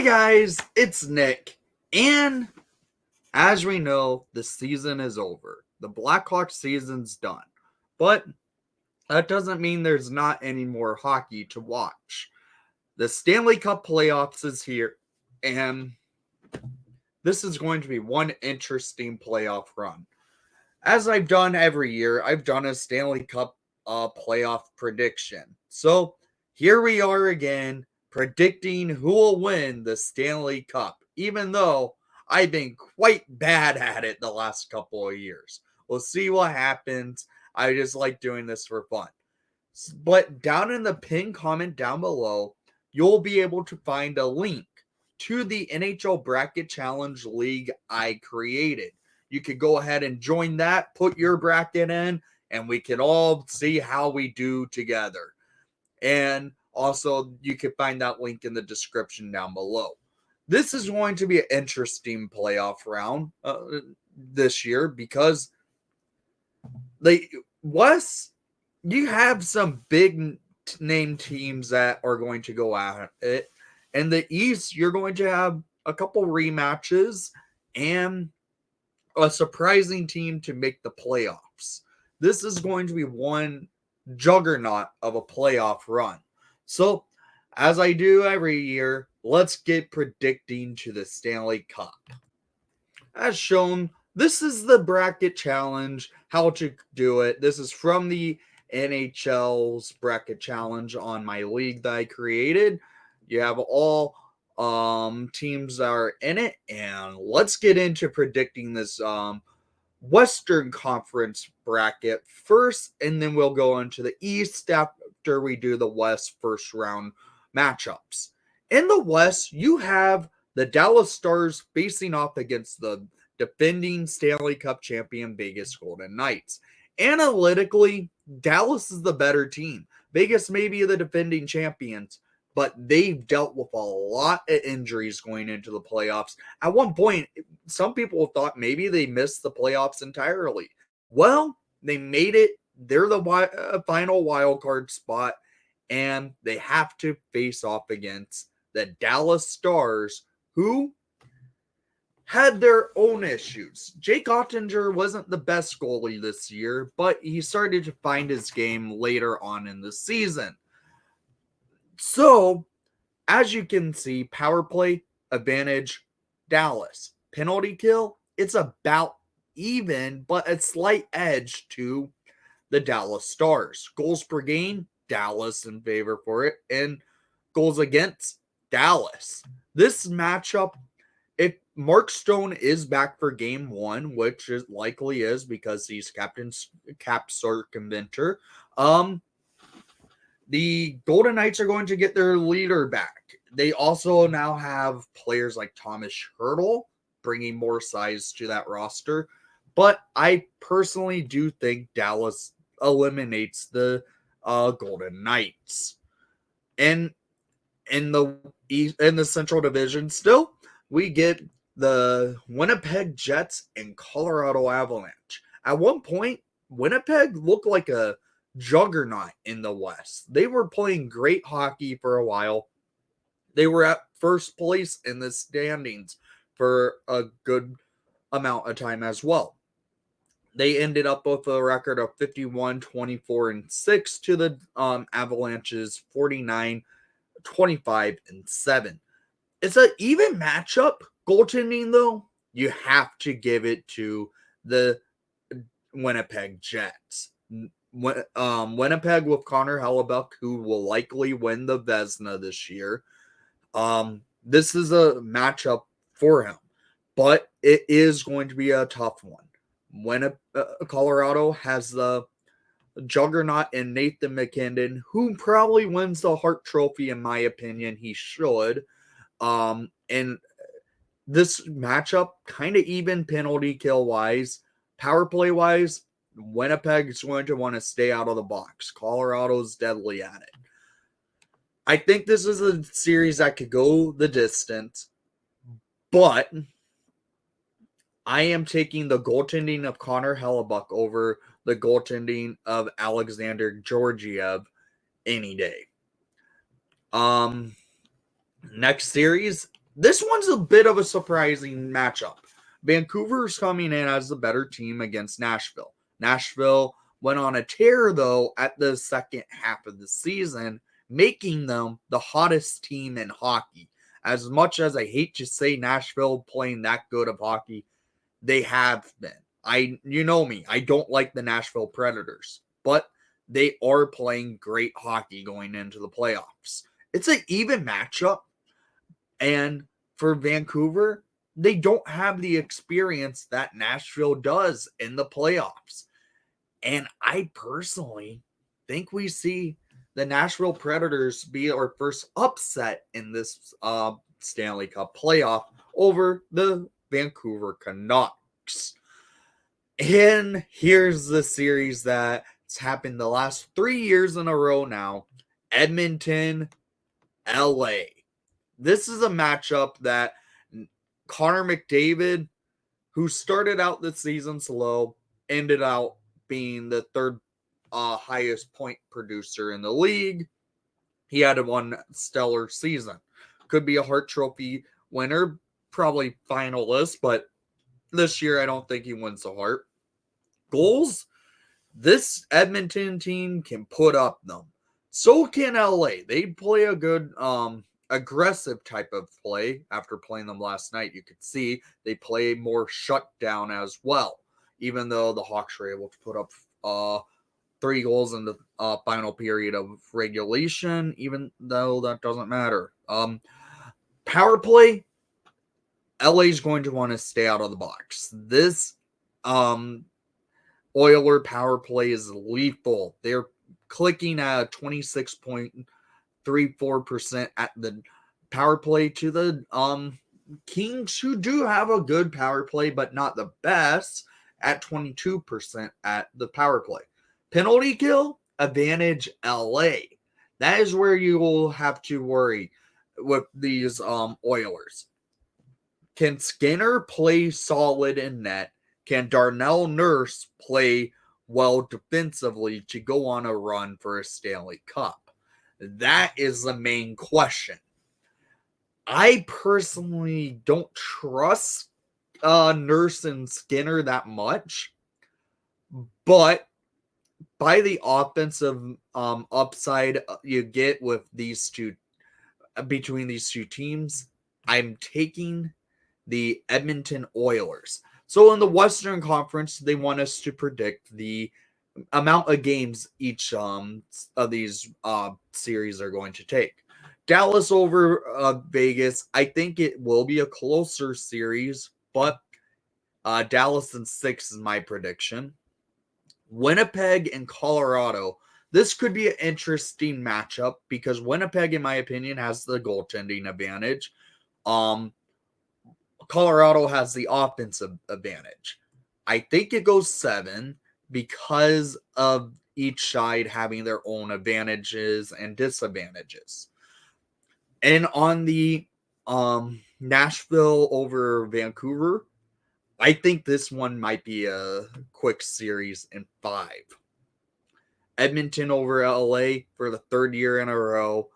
Hey guys, it's Nick, and as we know, the season is over. The Blackhawks season's done, but that doesn't mean there's not any more hockey to watch. The Stanley Cup Playoffs is here, and this is going to be one interesting playoff run. As I've done every year, I've done a Stanley Cup playoff prediction. So here we are again, predicting who will win the Stanley Cup, even though I've been quite bad at it the last couple of years. We'll see what happens. I just like doing this for fun. But down in the pinned comment down below, you'll be able to find a link to the NHL Bracket Challenge League I created. You could go ahead and join that, put your bracket in, and we can all see how we do together. And also, you can find that link in the description down below. This is going to be an interesting playoff round this year because you have some big name teams that are going to go at it. In the East, you're going to have a couple rematches and a surprising team to make the playoffs. This is going to be one juggernaut of a playoff run. So, as I do every year, let's get predicting to the Stanley Cup. As shown, this is the bracket challenge, how to do it. This is from the NHL's bracket challenge on my league that I created. You have all teams that are in it, and let's get into predicting this Western Conference bracket first, and then we'll go into the East after we do the West first round matchups. In the West, you have the Dallas Stars facing off against the defending Stanley Cup champion Vegas Golden Knights. Analytically, Dallas is the better team. Vegas may be the defending champions, but they've dealt with a lot of injuries going into the playoffs. At one point, some people thought maybe they missed the playoffs entirely. Well, they made it. They're the final wild card spot, and they have to face off against the Dallas Stars, who had their own issues. Jake Ottinger wasn't the best goalie this year, but he started to find his game later on in the season. So, as you can see, power play advantage Dallas. Penalty kill, it's about even, but a slight edge to the Dallas Stars. Goals per game, Dallas in favor for it, and goals against, Dallas. This matchup, if Mark Stone is back for game one, which is likely is because he's cap circumventer, the Golden Knights are going to get their leader back. They also now have players like Thomas Hertl, bringing more size to that roster. But I personally do think Dallas eliminates the Golden Knights. And in the Central Division, still, we get the Winnipeg Jets and Colorado Avalanche. At one point, Winnipeg looked like a juggernaut in the West. They were playing great hockey for a while. They were at first place in the standings for a good amount of time as well. They ended up with a record of 51, 24, and 6 to the Avalanche's 49, 25, and 7. It's an even matchup. Goaltending, though, you have to give it to the Winnipeg Jets. Winnipeg with Connor Hellebuyck, who will likely win the Vezina this year. This is a matchup for him, but it is going to be a tough one. When Colorado has the juggernaut in Nathan McKinnon, who probably wins the Hart Trophy, in my opinion. He should. And this matchup, kind of even penalty kill wise, power play wise, Winnipeg is going to want to stay out of the box. Colorado's deadly at it. I think this is a series that could go the distance, but I am taking the goaltending of Connor Hellebuyck over the goaltending of Alexander Georgiev any day. Next series, This one's a bit of a surprising matchup. Vancouver's coming in as the better team against Nashville. Nashville went on a tear, though, at the second half of the season, making them the hottest team in hockey. As much as I hate to say Nashville playing that good of hockey, they have been. You know me, I don't like the Nashville Predators, but they are playing great hockey going into the playoffs. It's an even matchup, and for Vancouver, they don't have the experience that Nashville does in the playoffs. And I personally think we see the Nashville Predators be our first upset in this Stanley Cup playoff over the Vancouver Canucks. And here's the series that's happened the last 3 years in a row now. Edmonton, LA. This is a matchup that Connor McDavid, who started out the season slow, ended out being the third highest point producer in the league. He had one stellar season. Could be a Hart Trophy winner, probably finalist, but this year I don't think he wins the Hart. Goals, this Edmonton team can put up them. So can LA. They play a good aggressive type of play. After playing them last night, you could see they play more shutdown as well, even though the Hawks were able to put up 3 goals in the final period of regulation, even though that doesn't matter. Power play, LA is going to want to stay out of the box. This Oiler power play is lethal. They're clicking at 26.34% at the power play to the Kings, who do have a good power play, but not the best, at 22% at the power play. Penalty kill, advantage LA. That is where you will have to worry with these Oilers. Can Skinner play solid in net? Can Darnell Nurse play well defensively to go on a run for a Stanley Cup? That is the main question. I personally don't trust Nurse and Skinner that much, but by the offensive upside you get with these two, between these two teams, I'm taking the Edmonton Oilers. So in the Western Conference, they want us to predict the amount of games each of these series are going to take. Dallas over Vegas. I think it will be a closer series, but Dallas in 6 is my prediction. Winnipeg and Colorado. This could be an interesting matchup because Winnipeg, in my opinion, has the goaltending advantage. Colorado has the offensive advantage. I think it goes 7 because of each side having their own advantages and disadvantages. And on the Nashville over Vancouver, I think this one might be a quick series in 5. Edmonton over LA for the 3rd year in a row.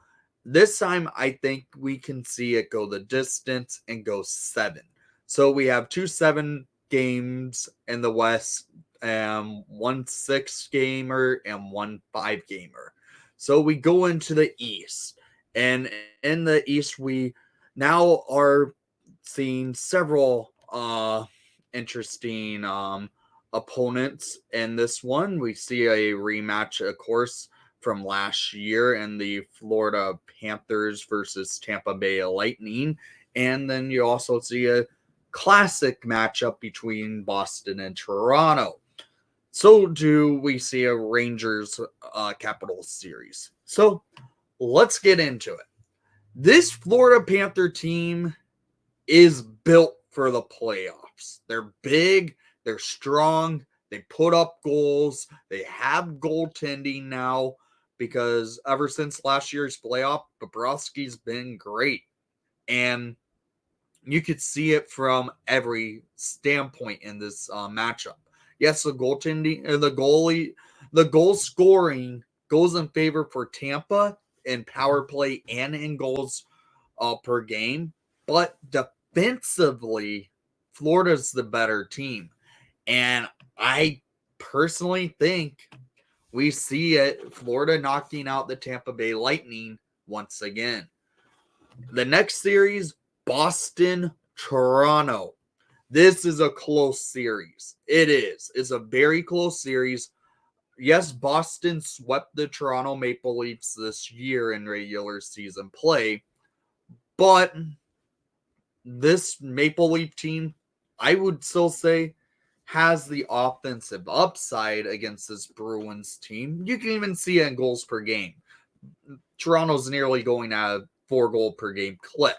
This time, I think we can see it go the distance and go 7. So we have 2 7 games in the West, 1 6 gamer and 1 5 gamer. So we go into the East. And in the East, we now are seeing several interesting opponents in this one. We see a rematch, of course, from last year in the Florida Panthers versus Tampa Bay Lightning. And then you also see a classic matchup between Boston and Toronto. So do we see a Rangers Capitals series. So let's get into it. This Florida Panther team is built for the playoffs. They're big, they're strong, they put up goals, they have goaltending now because ever since last year's playoff, Bobrovsky's been great. And you could see it from every standpoint in this matchup. Yes, the goaltending, the goal scoring goes in favor for Tampa in power play and in goals per game. But defensively, Florida's the better team. And I personally think we see it, Florida knocking out the Tampa Bay Lightning once again. The next series, Boston, Toronto. This is a close series. It is. It's a very close series. Yes, Boston swept the Toronto Maple Leafs this year in regular season play, but this Maple Leaf team, I would still say, has the offensive upside against this Bruins team. You can even see it in goals per game. Toronto's nearly going at a 4-goal per game clip.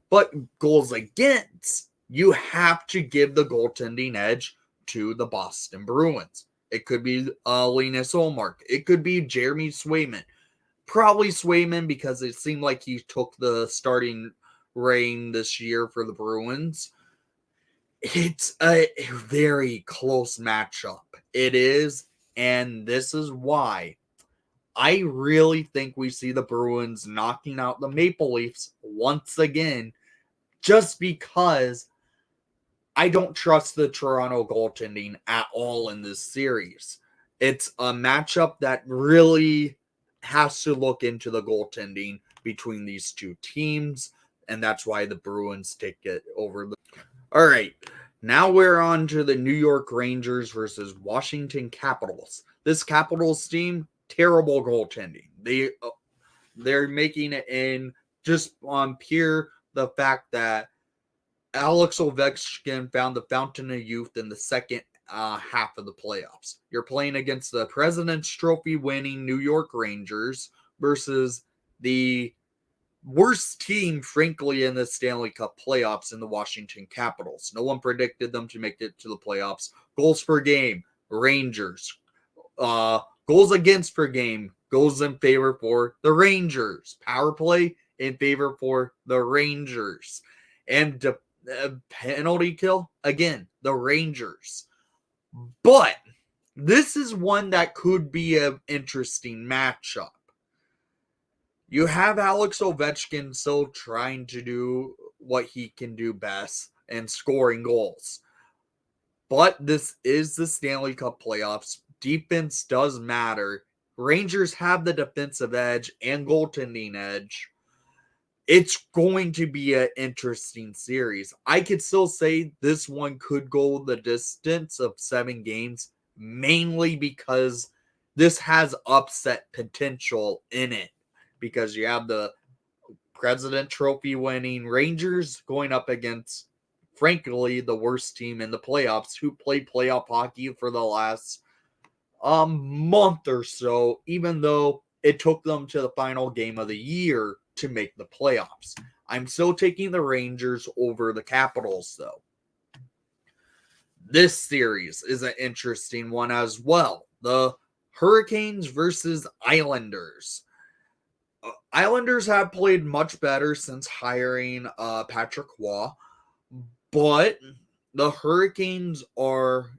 But goals against, you have to give the goaltending edge to the Boston Bruins. It could be Linus Ullmark. It could be Jeremy Swayman. Probably Swayman because it seemed like he took the starting reign this year for the Bruins. It's a very close matchup. It is, and this is why I really think we see the Bruins knocking out the Maple Leafs once again, just because I don't trust the Toronto goaltending at all in this series. It's a matchup that really has to look into the goaltending between these two teams, and that's why the Bruins take it over. All right, now we're on to the New York Rangers versus Washington Capitals. This Capitals team, terrible goaltending. They're making it in just on pure the fact that Alex Ovechkin found the fountain of youth in the second half of the playoffs. You're playing against the President's Trophy winning New York Rangers versus the worst team, frankly, in the Stanley Cup playoffs in the Washington Capitals. No one predicted them to make it to the playoffs. Goals per game, Rangers. Goals against per game goes in favor for the Rangers. Power play in favor for the Rangers. And penalty kill, again, the Rangers. But this is one that could be an interesting matchup. You have Alex Ovechkin still trying to do what he can do best and scoring goals. But this is the Stanley Cup playoffs. Defense does matter. Rangers have the defensive edge and goaltending edge. It's going to be an interesting series. I could still say this one could go the distance of 7 games, mainly because this has upset potential in it. Because you have the President Trophy winning Rangers going up against, frankly, the worst team in the playoffs, who played playoff hockey for the last month or so, even though it took them to the final game of the year to make the playoffs. I'm still taking the Rangers over the Capitals, though. This series is an interesting one as well. The Hurricanes versus Islanders. Islanders have played much better since hiring Patrick Waugh, but the Hurricanes are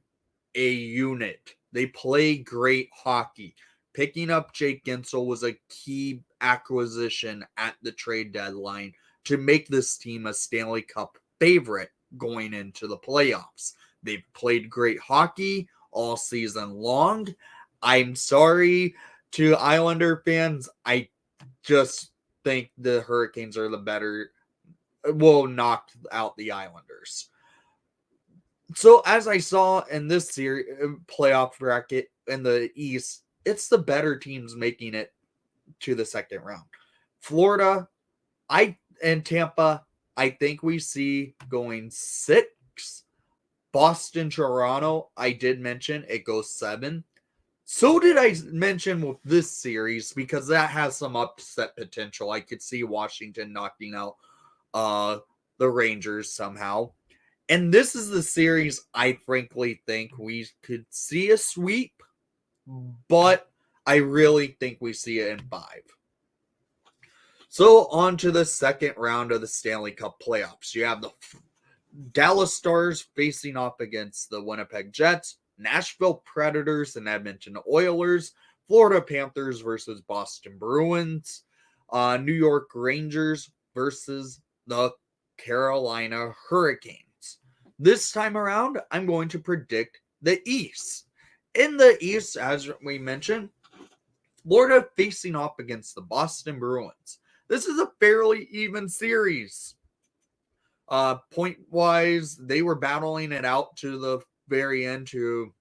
a unit. They play great hockey. Picking up Jake Gensel was a key acquisition at the trade deadline to make this team a Stanley Cup favorite going into the playoffs. They've played great hockey all season long. I'm sorry to Islander fans. I just think the Hurricanes are the better, will knock out the Islanders. So as I saw in this series playoff bracket in the East, it's the better teams making it to the second round. Florida, and Tampa, I think we see going 6. Boston, Toronto, I did mention it goes 7. So did I mention with this series, because that has some upset potential. I could see Washington knocking out the Rangers somehow. And this is the series I frankly think we could see a sweep, but I really think we see it in 5. So on to the second round of the Stanley Cup playoffs. You have the Dallas Stars facing off against the Winnipeg Jets, Nashville Predators and Edmonton Oilers, Florida Panthers versus Boston Bruins, New York Rangers versus the Carolina Hurricanes. This time around, I'm going to predict the East. In the East, as we mentioned, Florida facing off against the Boston Bruins. This is a fairly even series. Point wise, they were battling it out to the very end to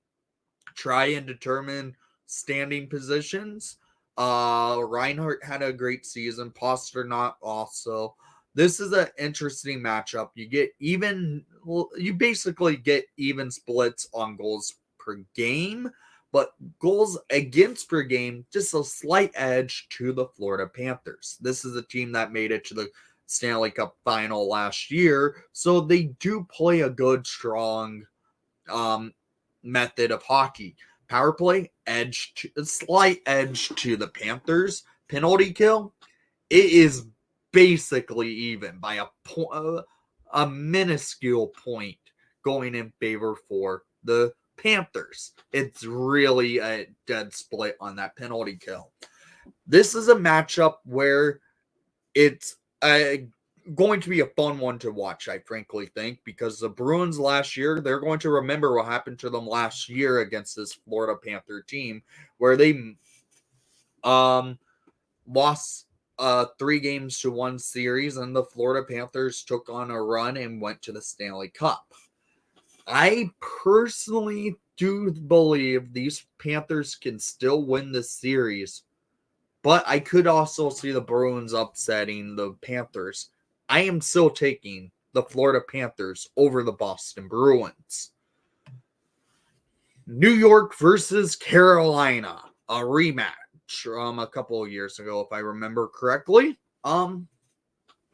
try and determine standing positions. Reinhart had a great season, Pasternak also. This is an interesting matchup. You basically get even splits on goals per game, but goals against per game, just a slight edge to the Florida Panthers. This is a team that made it to the Stanley Cup Final last year, so they do play a good, strong method of hockey. Power play, slight edge to the Panthers. Penalty kill, it is basically even by a minuscule point going in favor for the Panthers. It's really a dead split on that penalty kill. This is a matchup where it's going to be a fun one to watch, I frankly think, because the Bruins last year, they're going to remember what happened to them last year against this Florida Panther team, where they lost 3 games to 1 series, and the Florida Panthers took on a run and went to the Stanley Cup. I personally do believe these Panthers can still win this series, but I could also see the Bruins upsetting the Panthers. I am still taking the Florida Panthers over the Boston Bruins. New York versus Carolina, a rematch from a couple of years ago, if I remember correctly.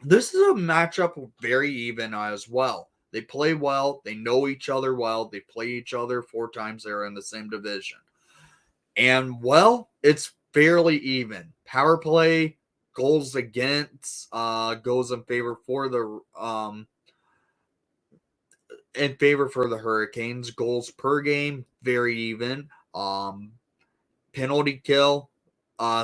This is a matchup very even as well. They play well. They know each other well. They play each other 4 times. They're in the same division. And, well, it's fairly even. Power play, goals against, goes in favor for the Hurricanes. Goals per game, very even. Penalty kill,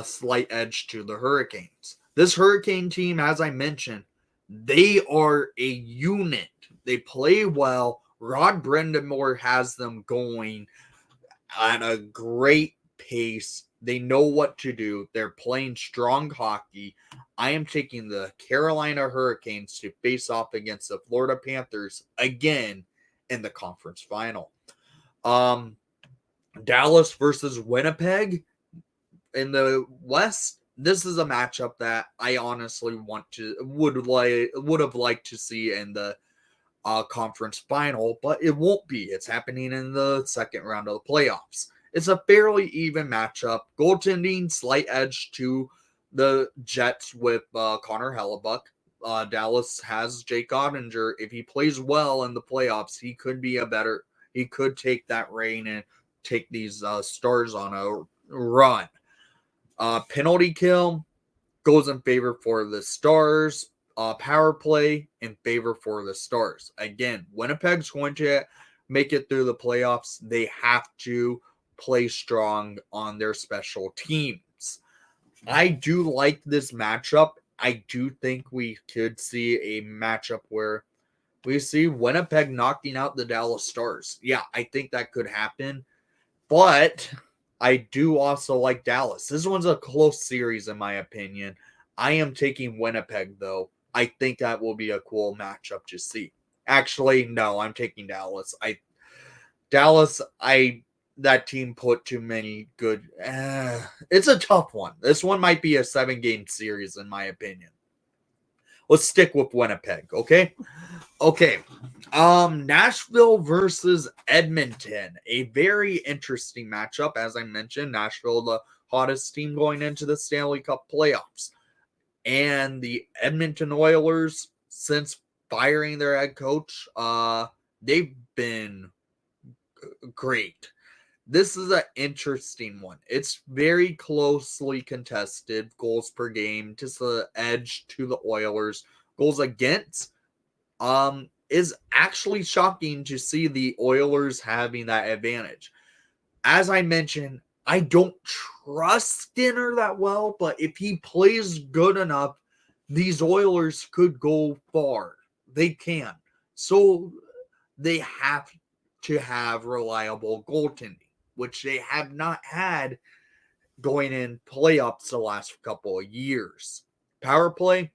slight edge to the Hurricanes. This Hurricane team, as I mentioned, they are a unit. They play well. Rod Brind'Amour has them going at a great pace. They know what to do. They're playing strong hockey. I am taking the Carolina Hurricanes to face off against the Florida Panthers again in the conference final. Dallas versus Winnipeg in the West. This is a matchup that I honestly would have liked to see in the conference final, but it won't be. It's happening in the second round of the playoffs. It's a fairly even matchup. Goaltending, slight edge to the Jets with Connor Hellebuck. Dallas has Jake Ottinger. If he plays well in the playoffs, he could take that reign and take these Stars on a run. Penalty kill goes in favor for the Stars. Power play in favor for the Stars. Again, Winnipeg's going to make it through the playoffs. They have to play strong on their special teams. I do like this matchup. I do think we could see a matchup where we see Winnipeg knocking out the Dallas Stars. Yeah, I think that could happen. But I do also like Dallas. This one's a close series, in my opinion. I am taking Winnipeg, though. I think that will be a cool matchup to see. Actually, no, I'm taking Dallas. That team put too many good. It's a tough one. This one might be a 7-game series, in my opinion. Let's stick with Winnipeg, okay? Okay. Nashville versus Edmonton. A very interesting matchup. As I mentioned, Nashville, the hottest team going into the Stanley Cup playoffs. And the Edmonton Oilers, since firing their head coach, they've been great. This is an interesting one. It's very closely contested. Goals per game, just the edge to the Oilers. Goals against is actually shocking to see the Oilers having that advantage. As I mentioned, I don't trust Skinner that well, but if he plays good enough, these Oilers could go far. They can. So they have to have reliable goaltending, which they have not had going in playoffs the last couple of years. Power play,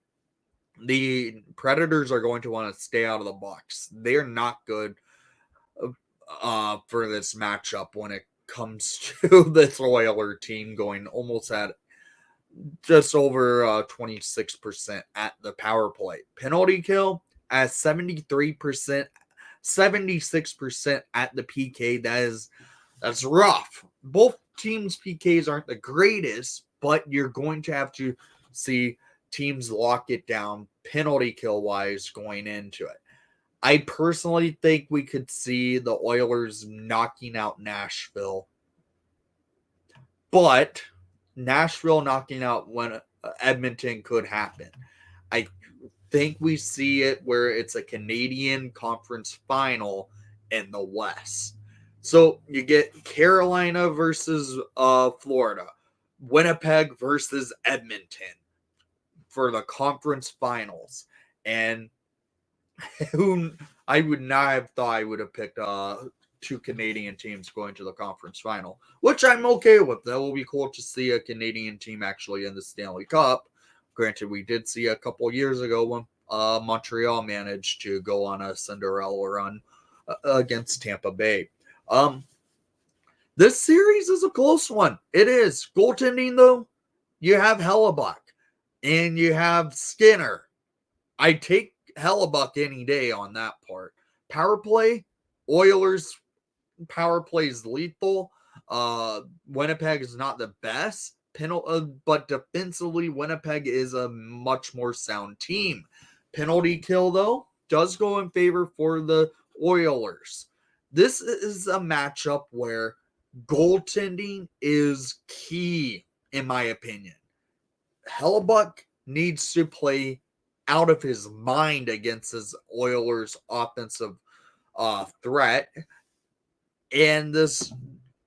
the Predators are going to want to stay out of the box. They're not good for this matchup when it comes to this Oiler team going almost at just over 26% at the power play. Penalty kill at 73%, 76% at the PK. That's rough. Both teams' PKs aren't the greatest, but you're going to have to see teams lock it down penalty kill wise going into it. I personally think we could see the Oilers knocking out Nashville, but Nashville knocking out when Edmonton could happen. I think we see it where it's a Canadian conference final in the West. So you get Carolina versus Florida, Winnipeg versus Edmonton for the conference finals. And who I would not have thought I would have picked two Canadian teams going to the conference final, which I'm okay with. That will be cool to see a Canadian team actually in the Stanley Cup. Granted, we did see a couple years ago when Montreal managed to go on a Cinderella run against Tampa Bay. This series is a close one. It is. Goaltending, though, you have Hellebuck and you have Skinner. I take Hellebuck any day on that part. Power play, Oilers power play is lethal. Winnipeg is not the best, but defensively, Winnipeg is a much more sound team. Penalty kill, though, does go in favor for the Oilers. This is a matchup where goaltending is key, in my opinion. Hellebuck needs to play out of his mind against his Oilers offensive threat. And this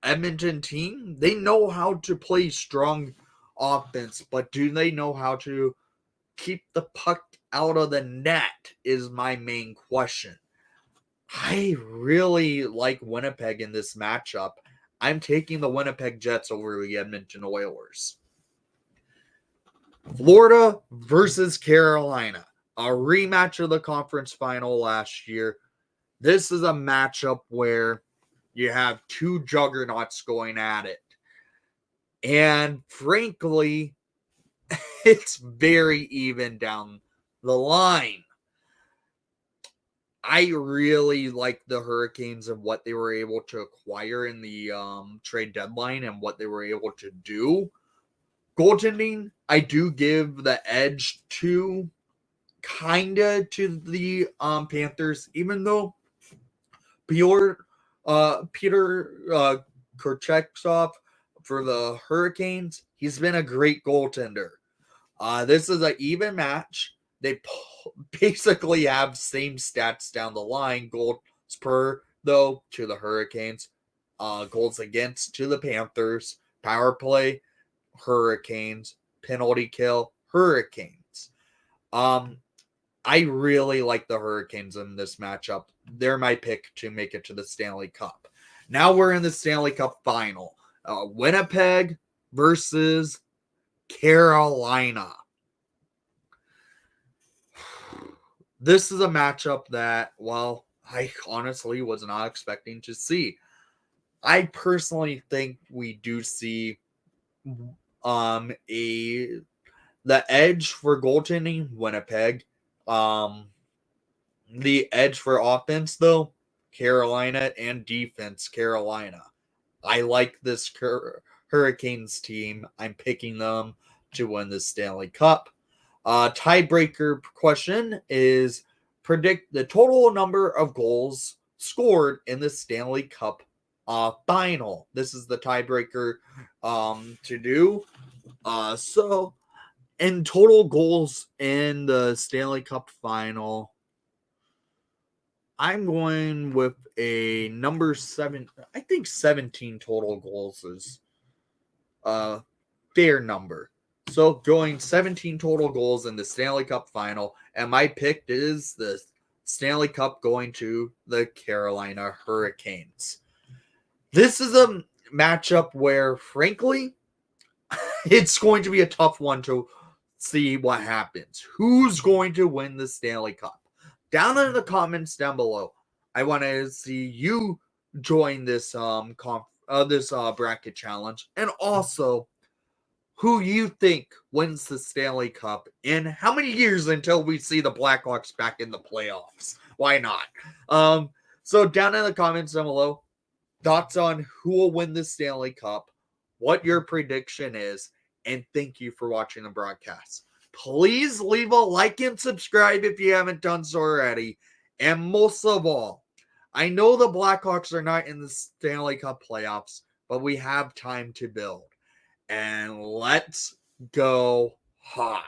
Edmonton team, they know how to play strong offense, but do they know how to keep the puck out of the net is my main question. I really like Winnipeg in this matchup. I'm taking the Winnipeg Jets over the Edmonton Oilers. Florida versus Carolina, a rematch of the conference final last year. This is a matchup where you have two juggernauts going at it. And frankly, it's very even down the line. I really like the Hurricanes and what they were able to acquire in the trade deadline and what they were able to do. Goaltending, I do give the edge to the Panthers, even though Peter Korchekov for the Hurricanes, he's been a great goaltender. This is an even match. They basically have same stats down the line. Goals per, though, to the Hurricanes. Goals against to the Panthers. Power play, Hurricanes. Penalty kill, Hurricanes. I really like the Hurricanes in this matchup. They're my pick to make it to the Stanley Cup. Now we're in the Stanley Cup Final. Winnipeg versus Carolina. This is a matchup that, well, I honestly was not expecting to see. I personally think we do see the edge for goaltending, Winnipeg. The edge for offense, though, Carolina, and defense, Carolina. I like this Hurricanes team. I'm picking them to win the Stanley Cup. Tiebreaker question is predict the total number of goals scored in the Stanley Cup final. This is the tiebreaker to do. So in total goals in the Stanley Cup final, I'm going with a number 7. I think 17 total goals is a fair number. So going 17 total goals in the Stanley Cup final, and my pick is the Stanley Cup going to the Carolina Hurricanes. This is a matchup where, frankly, it's going to be a tough one to see what happens. Who's going to win the Stanley Cup? Down in the comments down below, I want to see you join this bracket challenge, and also who you think wins the Stanley Cup and how many years until we see the Blackhawks back in the playoffs. Why not? So down in the comments down below, thoughts on who will win the Stanley Cup, what your prediction is, and thank you for watching the broadcast. Please leave a like and subscribe if you haven't done so already. And most of all, I know the Blackhawks are not in the Stanley Cup playoffs, but we have time to build. And let's go hot.